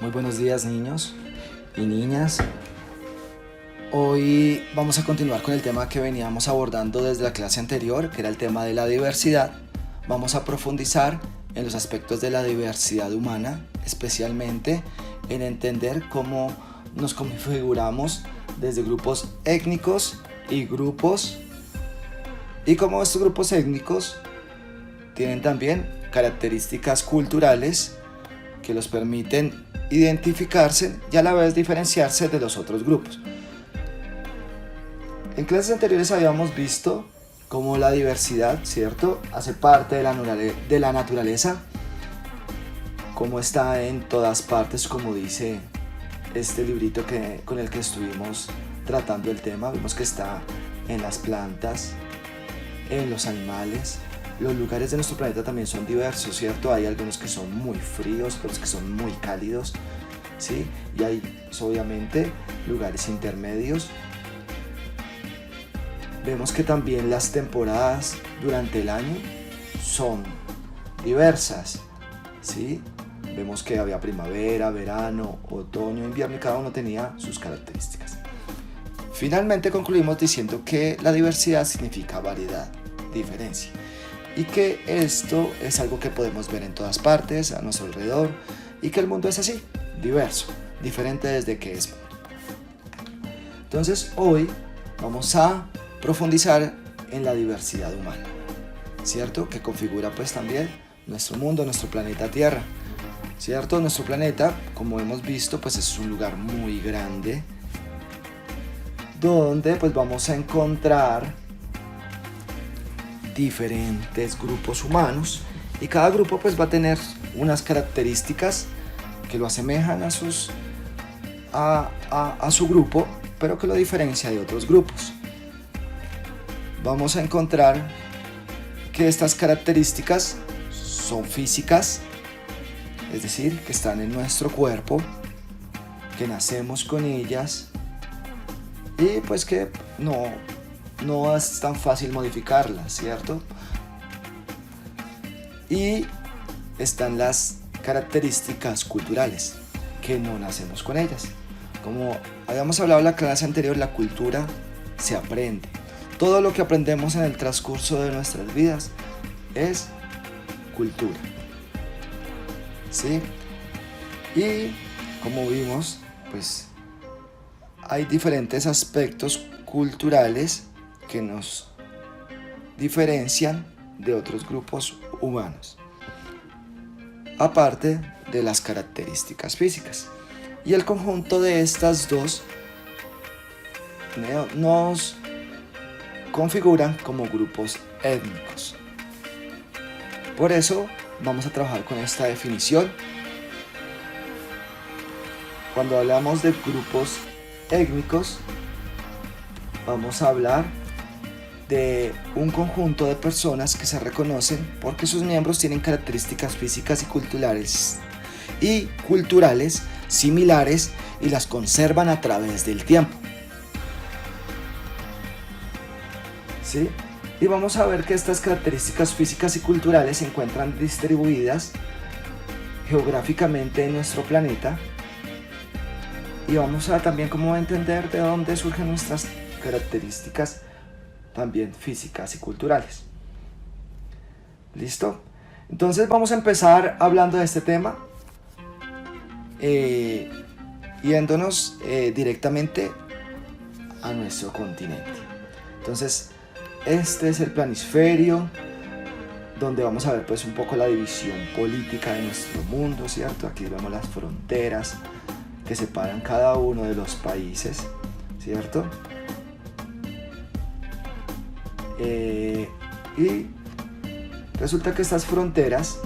Muy buenos días, niños y niñas. Hoy vamos a continuar con el tema que veníamos abordando desde la clase anterior, que era el tema de la diversidad. Vamos a profundizar en los aspectos de la diversidad humana, especialmente en entender cómo nos configuramos desde grupos étnicos y cómo estos grupos étnicos tienen también características culturales que los permiten identificarse y a la vez diferenciarse de los otros grupos. En clases anteriores habíamos visto cómo la diversidad, ¿cierto?, hace parte de la naturaleza, cómo está en todas partes, como dice este librito con el que estuvimos tratando el tema. Vimos que está en las plantas, en los animales. Los lugares de nuestro planeta también son diversos, ¿cierto? Hay algunos que son muy fríos, otros que son muy cálidos, ¿sí? Y hay, obviamente, lugares intermedios. Vemos que también las temporadas durante el año son diversas, ¿sí? Vemos que había primavera, verano, otoño, invierno y cada uno tenía sus características. Finalmente concluimos diciendo que la diversidad significa variedad, diferencia, y que esto es algo que podemos ver en todas partes, a nuestro alrededor, y que el mundo es así, diverso, diferente desde que es mundo. Entonces hoy vamos a profundizar en la diversidad humana, ¿cierto? Que configura pues también nuestro mundo, nuestro planeta Tierra, ¿cierto? Nuestro planeta, como hemos visto, pues es un lugar muy grande donde pues vamos a encontrar diferentes grupos humanos y cada grupo pues va a tener unas características que lo asemejan a su grupo, pero que lo diferencia de otros grupos. Vamos a encontrar que estas características son físicas, es decir, que están en nuestro cuerpo, que nacemos con ellas y pues que no es tan fácil modificarlas, ¿cierto? Y están las características culturales, que no nacemos con ellas. Como habíamos hablado en la clase anterior, la cultura se aprende. Todo lo que aprendemos en el transcurso de nuestras vidas es cultura, ¿sí? Y como vimos, pues hay diferentes aspectos culturales que nos diferencian de otros grupos humanos, aparte de las características físicas. Y el conjunto de estas dos nos configuran como grupos étnicos. Por eso vamos a trabajar con esta definición. Cuando hablamos de grupos étnicos, vamos a hablar de un conjunto de personas que se reconocen porque sus miembros tienen características físicas y culturales similares y las conservan a través del tiempo, ¿sí? Y vamos a ver que estas características físicas y culturales se encuentran distribuidas geográficamente en nuestro planeta, y vamos a también como entender de dónde surgen nuestras características también físicas y culturales. ¿Listo? Entonces vamos a empezar hablando de este tema, yéndonos directamente a nuestro continente. Entonces este es el planisferio, donde vamos a ver pues un poco la división política de nuestro mundo, ¿cierto? Aquí vemos las fronteras que separan cada uno de los países, ¿cierto? Y resulta que estas fronteras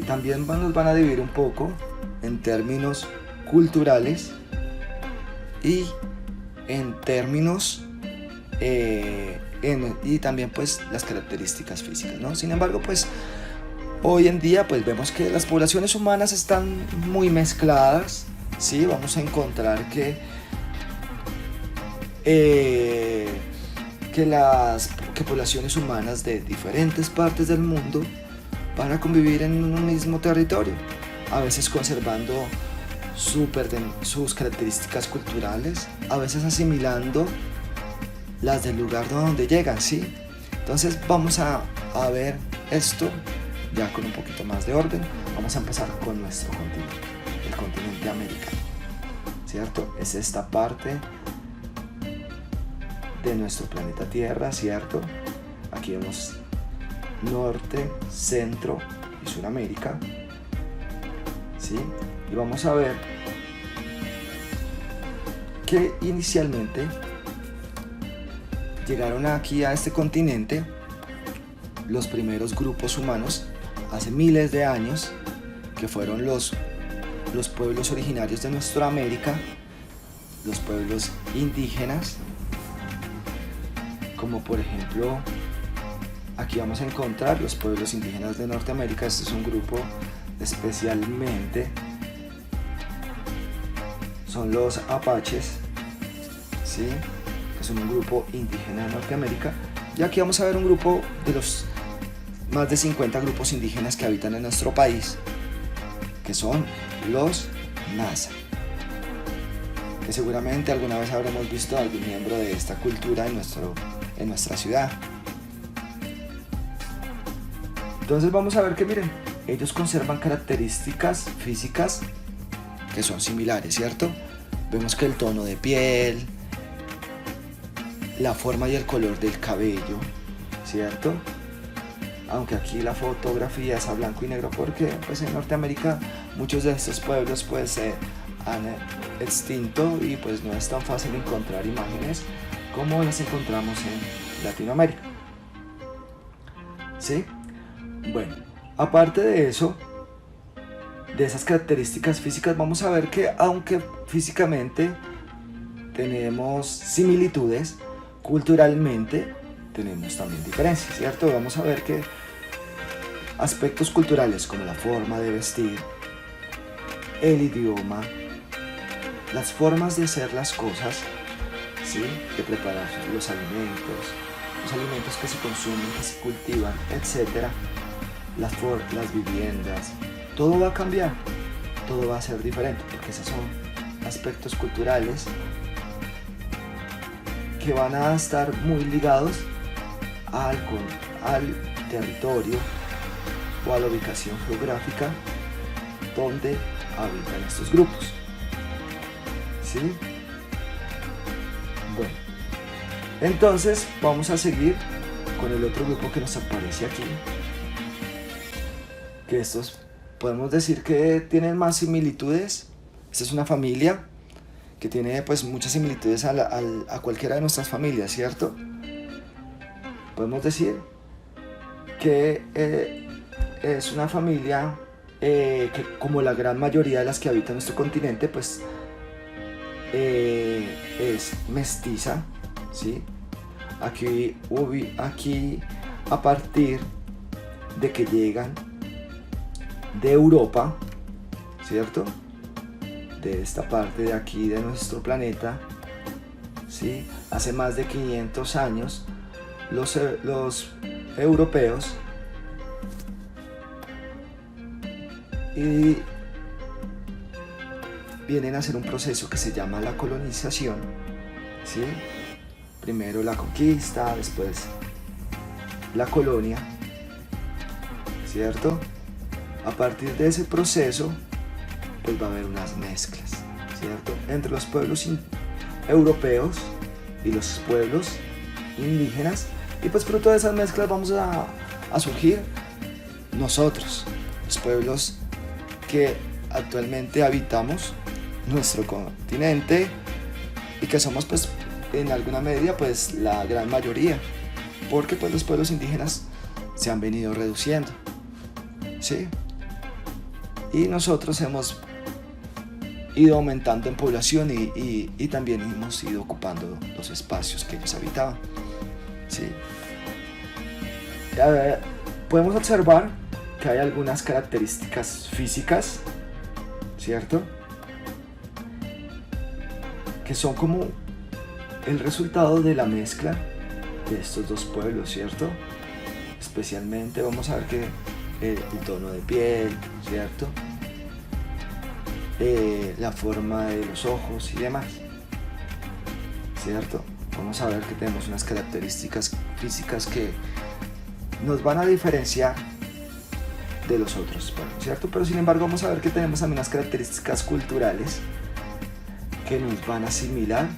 también nos van a dividir un poco en términos culturales y en términos y también pues las características físicas, ¿no? Sin embargo, pues hoy en día pues vemos que las poblaciones humanas están muy mezcladas, ¿sí? Vamos a encontrar que poblaciones humanas de diferentes partes del mundo van a convivir en un mismo territorio, a veces conservando sus características culturales, a veces asimilando las del lugar donde llegan, ¿sí? Entonces vamos a ver esto ya con un poquito más de orden. Vamos a empezar con nuestro continente, el continente americano, ¿cierto? Es esta parte de nuestro planeta Tierra, ¿cierto? Aquí vemos Norte, Centro y Sudamérica, ¿sí? Y vamos a ver que inicialmente llegaron aquí a este continente los primeros grupos humanos hace miles de años, que fueron los pueblos originarios de nuestra América, los pueblos indígenas, como por ejemplo aquí vamos a encontrar los pueblos indígenas de Norteamérica. Este es un grupo especialmente, son los apaches, ¿sí? Que son un grupo indígena de Norteamérica. Y aquí vamos a ver un grupo de los más de 50 grupos indígenas que habitan en nuestro país, que son los Nasa, que seguramente alguna vez habremos visto a algún miembro de esta cultura en nuestra ciudad. Entonces vamos a ver que miren, ellos conservan características físicas que son similares, ¿cierto? Vemos que el tono de piel, la forma y el color del cabello, ¿cierto? Aunque aquí la fotografía es a blanco y negro porque pues en Norteamérica muchos de estos pueblos pues se han extinto y pues no es tan fácil encontrar imágenes como las encontramos en Latinoamérica, ¿sí? Bueno, aparte de eso, de esas características físicas, vamos a ver que aunque físicamente tenemos similitudes, culturalmente tenemos también diferencias, ¿cierto? Vamos a ver que aspectos culturales como la forma de vestir, el idioma, las formas de hacer las cosas, ¿sí? De preparar los alimentos que se consumen, que se cultivan, etc. Las viviendas, todo va a cambiar, todo va a ser diferente, porque esos son aspectos culturales que van a estar muy ligados al territorio o a la ubicación geográfica donde habitan estos grupos, ¿sí? Bueno, entonces vamos a seguir con el otro grupo que nos aparece aquí, que estos podemos decir que tienen más similitudes. Esta es una familia que tiene pues muchas similitudes a cualquiera de nuestras familias, ¿cierto? Podemos decir que es una familia que, como la gran mayoría de las que habitan nuestro continente, pues es mestiza, ¿sí? Aquí a partir de que llegan de Europa, ¿cierto? De esta parte de aquí de nuestro planeta, ¿sí? Hace más de 500 años los europeos y vienen a hacer un proceso que se llama la colonización, ¿sí? Primero la conquista, después la colonia, ¿cierto? A partir de ese proceso pues va a haber unas mezclas, ¿cierto? Entre los pueblos europeos y los pueblos indígenas, y pues fruto de esas mezclas vamos a surgir nosotros, los pueblos que actualmente habitamos nuestro continente y que somos pues en alguna medida pues la gran mayoría, porque pues los pueblos indígenas se han venido reduciendo, ¿sí? Y nosotros hemos ido aumentando en población y también hemos ido ocupando los espacios que ellos habitaban, ¿sí? Podemos observar que hay algunas características físicas, ¿cierto? Que son como el resultado de la mezcla de estos dos pueblos, ¿cierto? Especialmente vamos a ver que el tono de piel, ¿cierto? la forma de los ojos y demás, ¿cierto? Vamos a ver que tenemos unas características físicas que nos van a diferenciar de los otros pueblos, ¿cierto? Pero sin embargo vamos a ver que tenemos también unas características culturales que nos van a asimilar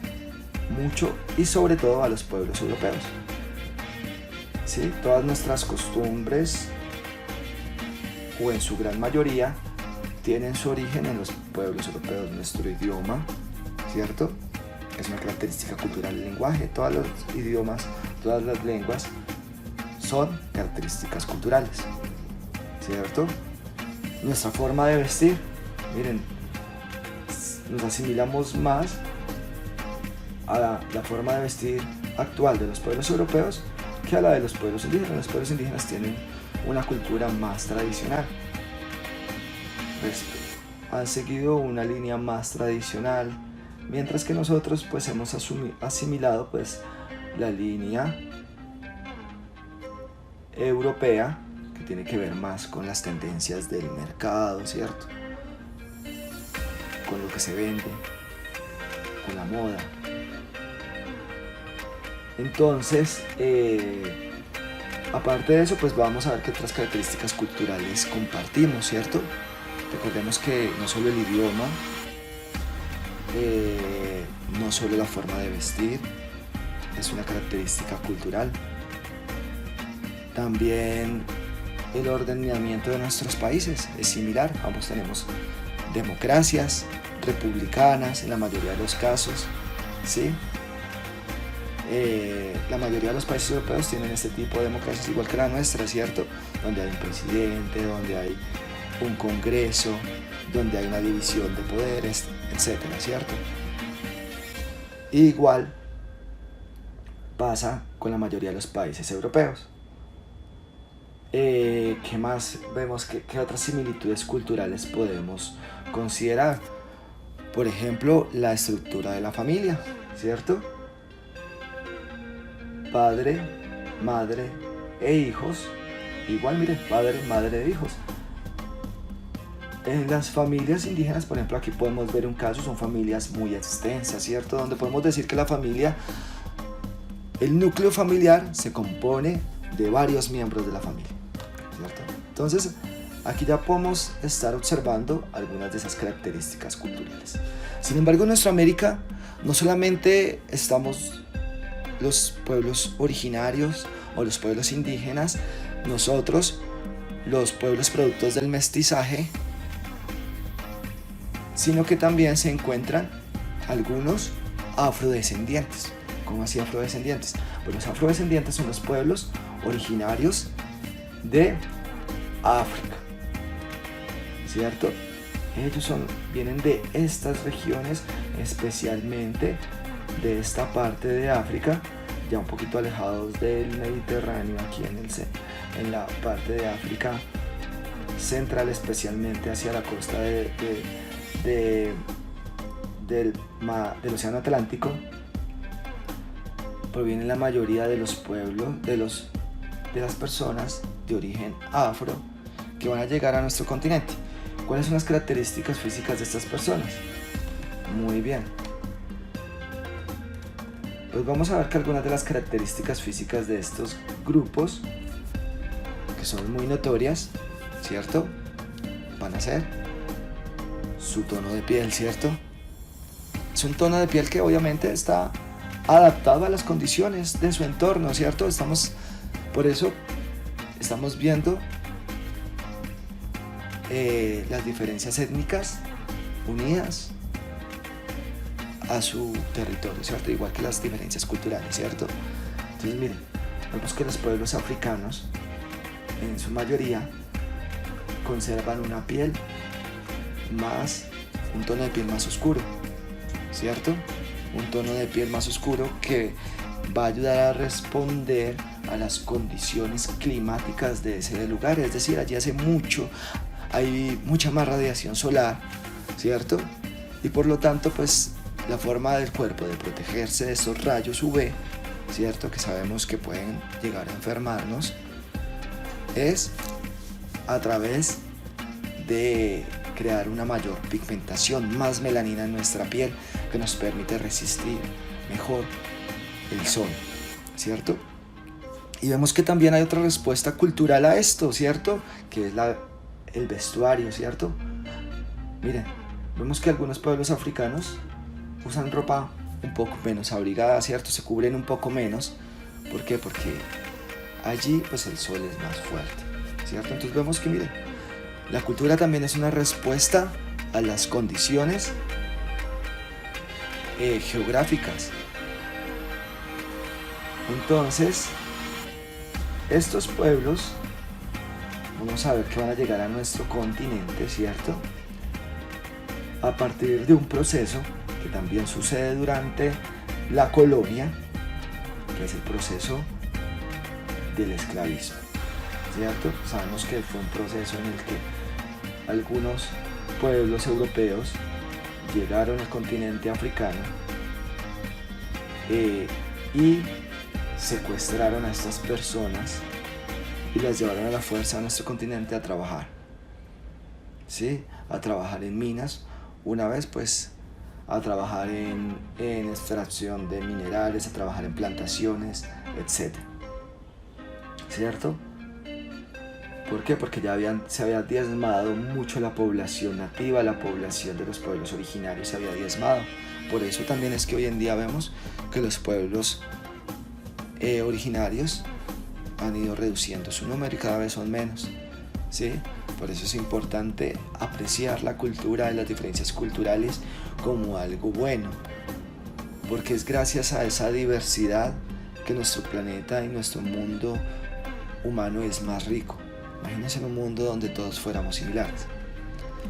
mucho y sobre todo a los pueblos europeos, ¿sí? Todas nuestras costumbres, o en su gran mayoría, tienen su origen en los pueblos europeos. Nuestro idioma, ¿cierto?, es una característica cultural del lenguaje. Todos los idiomas, todas las lenguas son características culturales, ¿cierto? Nuestra forma de vestir, miren, nos asimilamos más a la forma de vestir actual de los pueblos europeos que a la de los pueblos indígenas. Los pueblos indígenas tienen una cultura más tradicional, han seguido una línea más tradicional, mientras que nosotros pues hemos asimilado pues la línea europea, que tiene que ver más con las tendencias del mercado, ¿cierto?, con lo que se vende, con la moda. Entonces, aparte de eso, pues vamos a ver qué otras características culturales compartimos, ¿cierto? Recordemos que no solo el idioma, no solo la forma de vestir es una característica cultural, también el ordenamiento de nuestros países es similar. Ambos tenemos democracias republicanas en la mayoría de los casos, ¿sí? La mayoría de los países europeos tienen este tipo de democracias igual que la nuestra, ¿cierto? Donde hay un presidente, donde hay un congreso, donde hay una división de poderes, etcétera, ¿cierto? Igual pasa con la mayoría de los países europeos. ¿Qué más vemos? ¿Qué otras similitudes culturales podemos considerar? Por ejemplo, la estructura de la familia, ¿cierto? Padre, madre e hijos. Igual, mire, padre, madre e hijos. En las familias indígenas, por ejemplo, aquí podemos ver un caso, son familias muy extensas, ¿cierto? Donde podemos decir que la familia, el núcleo familiar se compone de varios miembros de la familia, ¿cierto? Entonces, aquí ya podemos estar observando algunas de esas características culturales. Sin embargo, en nuestra América no solamente estamos los pueblos originarios o los pueblos indígenas, nosotros, los pueblos productos del mestizaje, sino que también se encuentran algunos afrodescendientes. ¿Cómo así afrodescendientes? Pues los afrodescendientes son los pueblos originarios de África, ¿cierto? Ellos vienen de estas regiones, especialmente de esta parte de África, ya un poquito alejados del Mediterráneo, aquí en la parte de África central, especialmente hacia la costa del Océano Atlántico. Provienen la mayoría de los pueblos, de las personas de origen afro que van a llegar a nuestro continente. ¿Cuáles son las características físicas de estas personas? Muy bien. Pues vamos a ver que algunas de las características físicas de estos grupos, que son muy notorias, ¿cierto?, van a ser su tono de piel, ¿cierto? Es un tono de piel que obviamente está adaptado a las condiciones de su entorno, ¿cierto? Por eso estamos viendo las diferencias étnicas unidas a su territorio, ¿cierto? Igual que las diferencias culturales, ¿cierto? Entonces, miren, vemos que los pueblos africanos, en su mayoría, conservan un tono de piel más oscuro, ¿cierto? Un tono de piel más oscuro que va a ayudar a responder a las condiciones climáticas de ese lugar. Es decir, allí hay mucha más radiación solar, ¿cierto? Y por lo tanto, pues, la forma del cuerpo de protegerse de estos rayos UV, ¿cierto?, que sabemos que pueden llegar a enfermarnos, es a través de crear una mayor pigmentación, más melanina en nuestra piel, que nos permite resistir mejor el sol, ¿cierto? Y vemos que también hay otra respuesta cultural a esto, ¿cierto? Que es el vestuario, ¿cierto? Miren, vemos que algunos pueblos africanos usan ropa un poco menos abrigada, ¿cierto? Se cubren un poco menos. ¿Por qué? Porque allí pues el sol es más fuerte, ¿cierto? Entonces vemos que, miren, la cultura también es una respuesta a las condiciones geográficas. Entonces, estos pueblos, vamos a ver que van a llegar a nuestro continente, ¿cierto? A partir de un proceso que también sucede durante la colonia, que es el proceso del esclavismo, ¿cierto? Sabemos que fue un proceso en el que algunos pueblos europeos llegaron al continente africano y secuestraron a estas personas y las llevaron a la fuerza a nuestro continente a trabajar, ¿sí? A trabajar en minas, una vez pues a trabajar en extracción de minerales, a trabajar en plantaciones, etc. ¿Cierto? ¿Por qué? Porque ya se había diezmado mucho la población nativa, la población de los pueblos originarios se había diezmado. Por eso también es que hoy en día vemos que los pueblos originarios han ido reduciendo su número y cada vez son menos, ¿sí? Por eso es importante apreciar la cultura y las diferencias culturales como algo bueno, porque es gracias a esa diversidad que nuestro planeta y nuestro mundo humano es más rico. Imagínense un mundo donde todos fuéramos similares.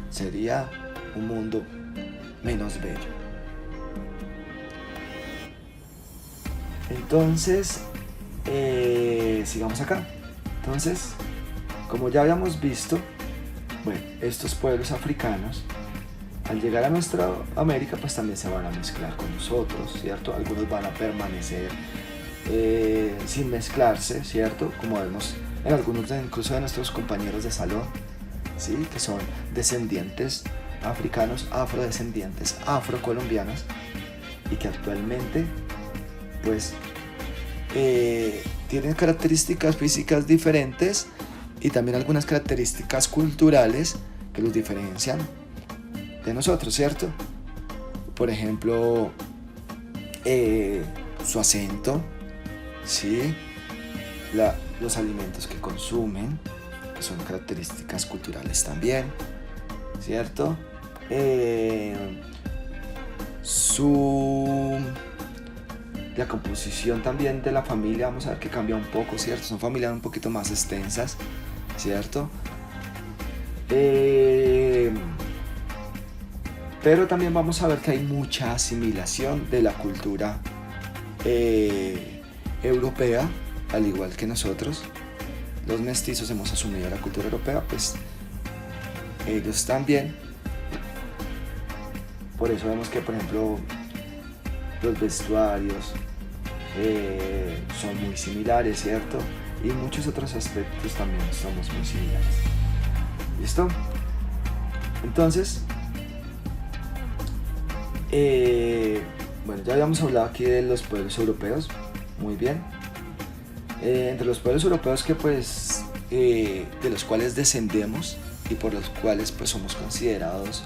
Sería un mundo menos bello. Entonces, sigamos acá. Entonces, como ya habíamos visto, bueno, estos pueblos africanos, al llegar a nuestra América, pues también se van a mezclar con nosotros, ¿cierto? Algunos van a permanecer sin mezclarse, ¿cierto? Como vemos en algunos incluso de nuestros compañeros de salón, ¿sí? Que son descendientes africanos, afrodescendientes, afrocolombianos, y que actualmente pues tienen características físicas diferentes y también algunas características culturales que los diferencian de nosotros, ¿cierto? Por ejemplo, su acento, ¿sí? Los alimentos que consumen, que son características culturales también, ¿cierto? La composición también de la familia, vamos a ver que cambia un poco, ¿cierto? Son familias un poquito más extensas, ¿cierto? Pero también vamos a ver que hay mucha asimilación de la cultura europea, al igual que nosotros. Los mestizos hemos asumido la cultura europea, pues ellos también. Por eso vemos que, por ejemplo, los vestuarios son muy similares, ¿cierto? Y muchos otros aspectos también somos muy similares. ¿Listo? Entonces, bueno, ya habíamos hablado aquí de los pueblos europeos, muy bien. Entre los pueblos europeos que pues, de los cuales descendemos y por los cuales pues somos considerados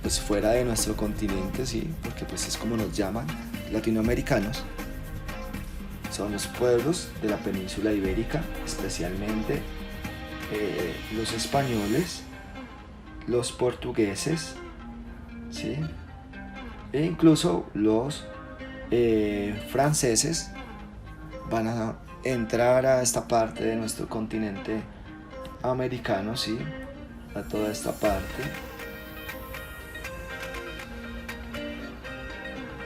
pues fuera de nuestro continente, sí, porque pues es como nos llaman, latinoamericanos, son los pueblos de la península ibérica, especialmente los españoles, los portugueses, ¿sí? E incluso los franceses van a entrar a esta parte de nuestro continente americano, ¿sí? A toda esta parte.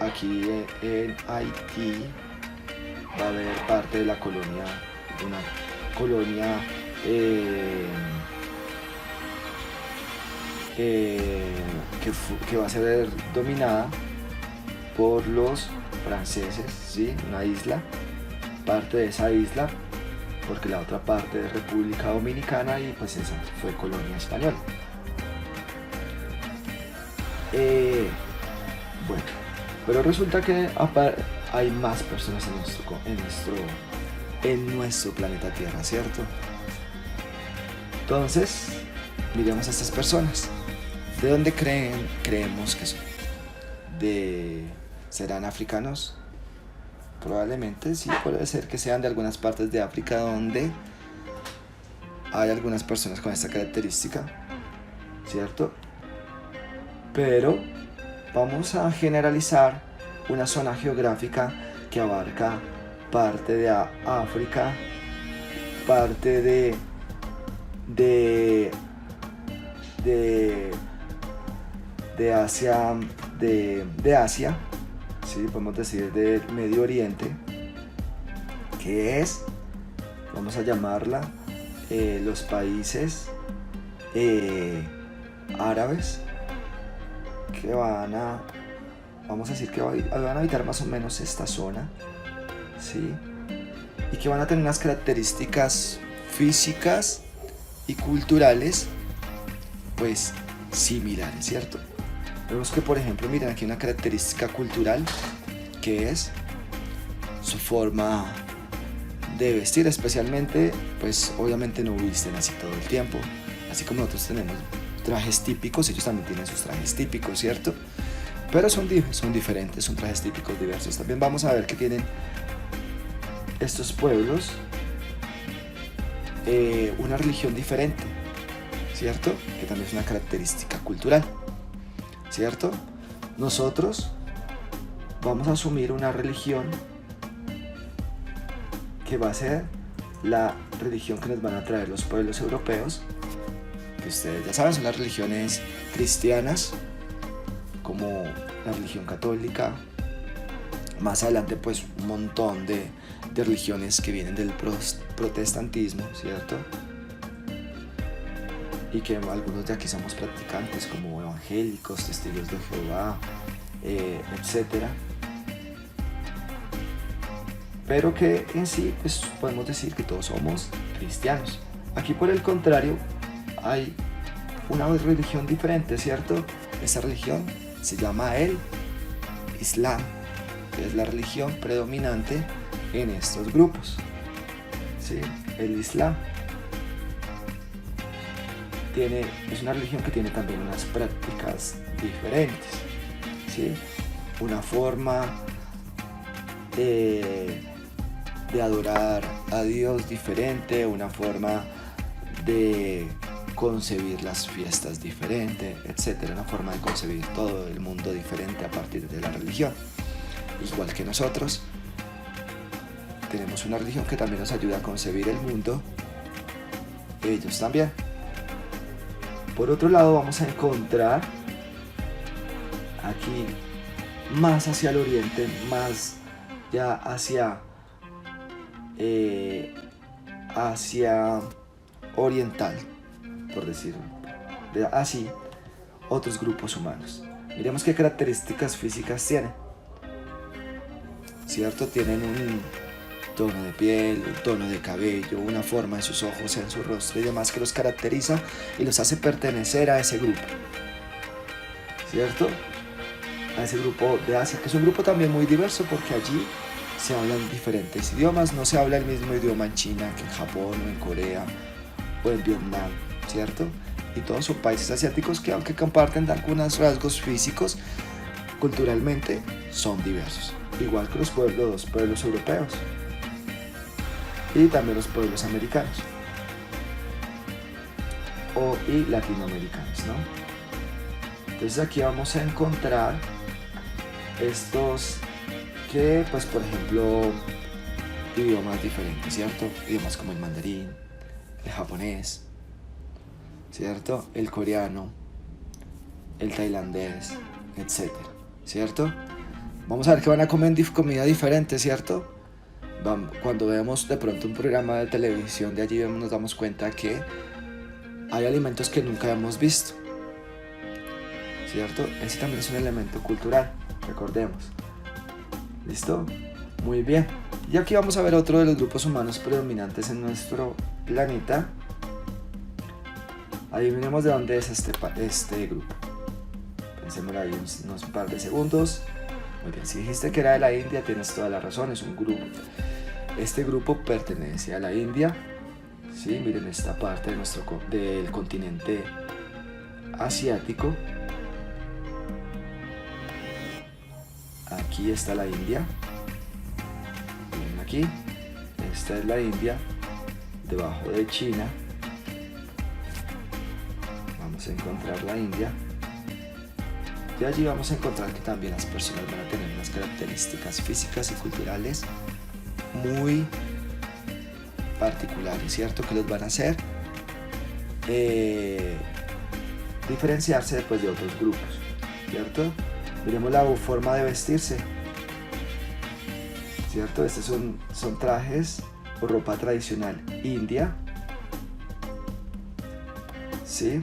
Aquí en Haití va a haber parte de la colonia, una colonia que va a ser dominada por los franceses, ¿sí? Una isla, parte de esa isla, porque la otra parte es República Dominicana y pues esa fue colonia española. Eh, bueno, pero resulta que hay más personas en nuestro planeta Tierra, ¿cierto? Entonces, miremos a estas personas. ¿De dónde creemos que son? ¿Serán africanos? Probablemente sí, puede ser que sean de algunas partes de África donde hay algunas personas con esta característica, ¿cierto? Pero vamos a generalizar una zona geográfica que abarca parte de África, parte de Asia, de Asia, ¿sí? Podemos decir del Medio Oriente, que es, vamos a llamarla, los países árabes, que vamos a decir que van a habitar más o menos esta zona, ¿sí? Y que van a tener unas características físicas y culturales, pues, similares, ¿cierto? Vemos que, por ejemplo, miren aquí una característica cultural, que es su forma de vestir, especialmente, pues, obviamente no visten así todo el tiempo, así como nosotros tenemos trajes típicos, ellos también tienen sus trajes típicos, ¿cierto? Pero son diferentes, son trajes típicos diversos. También vamos a ver que tienen estos pueblos una religión diferente, ¿cierto? Que también es una característica cultural, ¿cierto? Nosotros vamos a asumir una religión que va a ser la religión que nos van a traer los pueblos europeos, que ustedes ya saben, son las religiones cristianas, como la religión católica. Más adelante, pues, un montón de religiones que vienen del protestantismo, ¿cierto? Y que algunos de aquí somos practicantes, como evangélicos, testigos de Jehová, etc. Pero que en sí, pues, podemos decir que todos somos cristianos. Aquí, por el contrario, hay una religión diferente, ¿cierto? Esa religión se llama el Islam, que es la religión predominante en estos grupos, ¿sí? El Islam es una religión que tiene también unas prácticas diferentes, ¿sí? Una forma de adorar a Dios diferente, una forma de concebir las fiestas diferente, etcétera, una forma de concebir todo el mundo diferente a partir de la religión. Igual que nosotros, tenemos una religión que también nos ayuda a concebir el mundo, ellos también. Por otro lado, vamos a encontrar aquí, más hacia el oriente, más ya hacia oriental, por decirlo así, otros grupos humanos. Miremos qué características físicas tienen, ¿cierto? Tienen un tono de piel, un tono de cabello, una forma en sus ojos, en su rostro y demás que los caracteriza y los hace pertenecer a ese grupo, ¿cierto? A ese grupo de Asia, que es un grupo también muy diverso porque allí se hablan diferentes idiomas, no se habla el mismo idioma en China que en Japón o en Corea o en Vietnam, ¿cierto? Y todos son países asiáticos que, aunque comparten algunos rasgos físicos, culturalmente son diversos, igual que los pueblos europeos y también los pueblos americanos y latinoamericanos, ¿no? Entonces aquí vamos a encontrar estos que, pues, por ejemplo, idiomas diferentes, ¿cierto? Idiomas como el mandarín, el japonés, ¿cierto? El coreano, el tailandés, etc., ¿cierto? Vamos a ver que van a comer comida diferente, ¿cierto? Cuando vemos de pronto un programa de televisión de allí, nos damos cuenta que hay alimentos que nunca hemos visto, ¿cierto? Ese también es un elemento cultural, recordemos. ¿Listo? Muy bien. Y aquí vamos a ver otro de los grupos humanos predominantes en nuestro planeta. Adivinemos de dónde es este grupo. Pensemos ahí unos par de segundos. Muy bien, si dijiste que era de la India, tienes toda la razón, es un grupo. Este grupo pertenece a la India. ¿Sí? Miren esta parte del continente asiático. Aquí está la India. Miren aquí. Esta es la India. Debajo de China. Vamos a encontrar la India. Y allí vamos a encontrar que también las personas van a tener unas características físicas y culturales muy particulares, ¿cierto? Que los van a hacer diferenciarse después de otros grupos, ¿cierto? Miremos la forma de vestirse, ¿cierto? Estos son trajes o ropa tradicional india, ¿sí?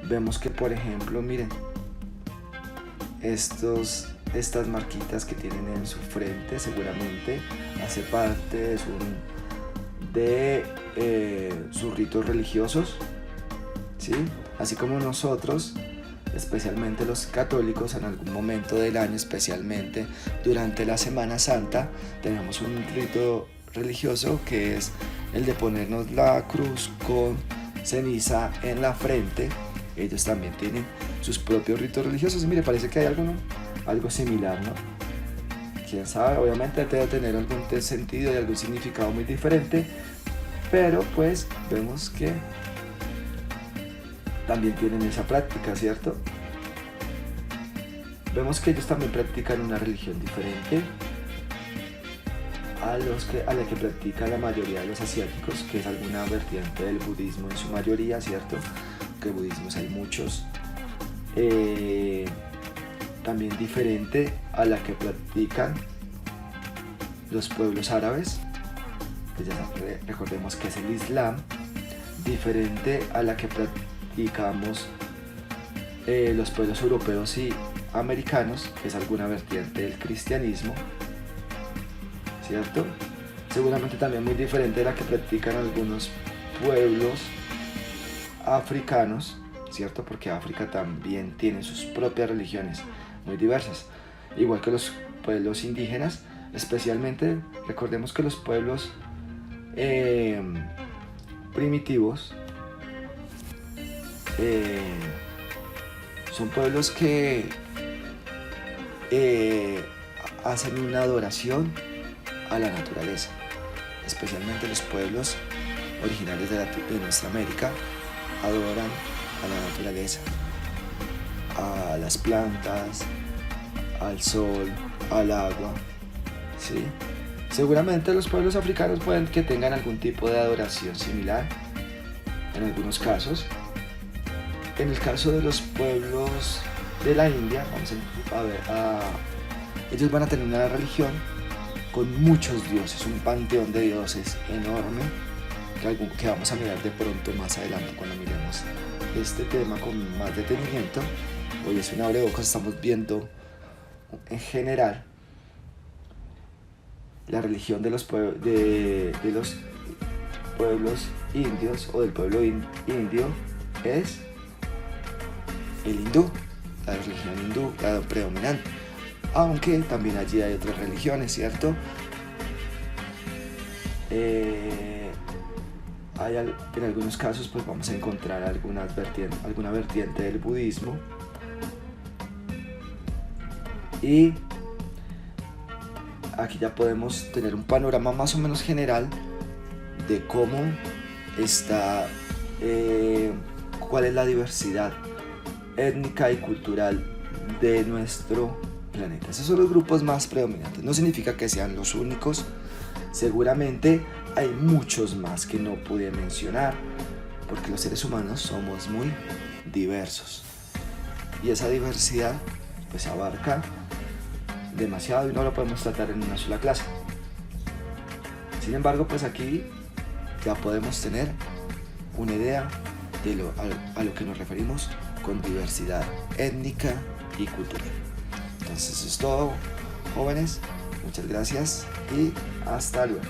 Vemos que, por ejemplo, miren, estas marquitas que tienen en su frente seguramente hace parte de sus ritos religiosos, ¿sí? Así como nosotros, especialmente los católicos, en algún momento del año, especialmente durante la Semana Santa, tenemos un rito religioso que es el de ponernos la cruz con ceniza en la frente. Ellos también tienen sus propios ritos religiosos. Mire, parece que hay algo similar, ¿no? Quién sabe, obviamente debe tener algún sentido y algún significado muy diferente, pero pues vemos que también tienen esa práctica, ¿cierto? Vemos que ellos también practican una religión diferente a la que practica la mayoría de los asiáticos, que es alguna vertiente del budismo en su mayoría, ¿cierto? Que budismos hay muchos. También diferente a la que practican los pueblos árabes, que ya recordemos que es el Islam, diferente a la que practicamos los pueblos europeos y americanos, que es alguna vertiente del cristianismo, ¿cierto? Seguramente también muy diferente de la que practican algunos pueblos africanos, ¿cierto? Porque África también tiene sus propias religiones muy diversas, igual que los pueblos indígenas. Especialmente recordemos que los pueblos primitivos son pueblos que hacen una adoración a la naturaleza, especialmente los pueblos originarios de nuestra América adoran a la naturaleza, a las plantas, al sol, al agua, ¿sí? Seguramente los pueblos africanos pueden que tengan algún tipo de adoración similar en algunos casos. En el caso de los pueblos de la India, vamos a ver, ellos van a tener una religión con muchos dioses, un panteón de dioses enorme que vamos a mirar de pronto más adelante cuando miremos este tema con más detenimiento. Hoy es un abrebocas, estamos viendo en general la religión de los pueblos indios o del pueblo indio es el hindú, la religión hindú, la predominante, aunque también allí hay otras religiones, ¿cierto? En algunos casos pues vamos a encontrar alguna vertiente del budismo, y aquí ya podemos tener un panorama más o menos general de cómo está, cuál es la diversidad étnica y cultural de nuestro planeta. Esos son los grupos más predominantes. No significa que sean los únicos. Seguramente hay muchos más que no pude mencionar, porque los seres humanos somos muy diversos. Y esa diversidad pues abarca demasiado y no lo podemos tratar en una sola clase. Sin embargo, pues aquí ya podemos tener una idea de a lo que nos referimos con diversidad étnica y cultural. Entonces es todo, jóvenes. Muchas gracias y hasta luego.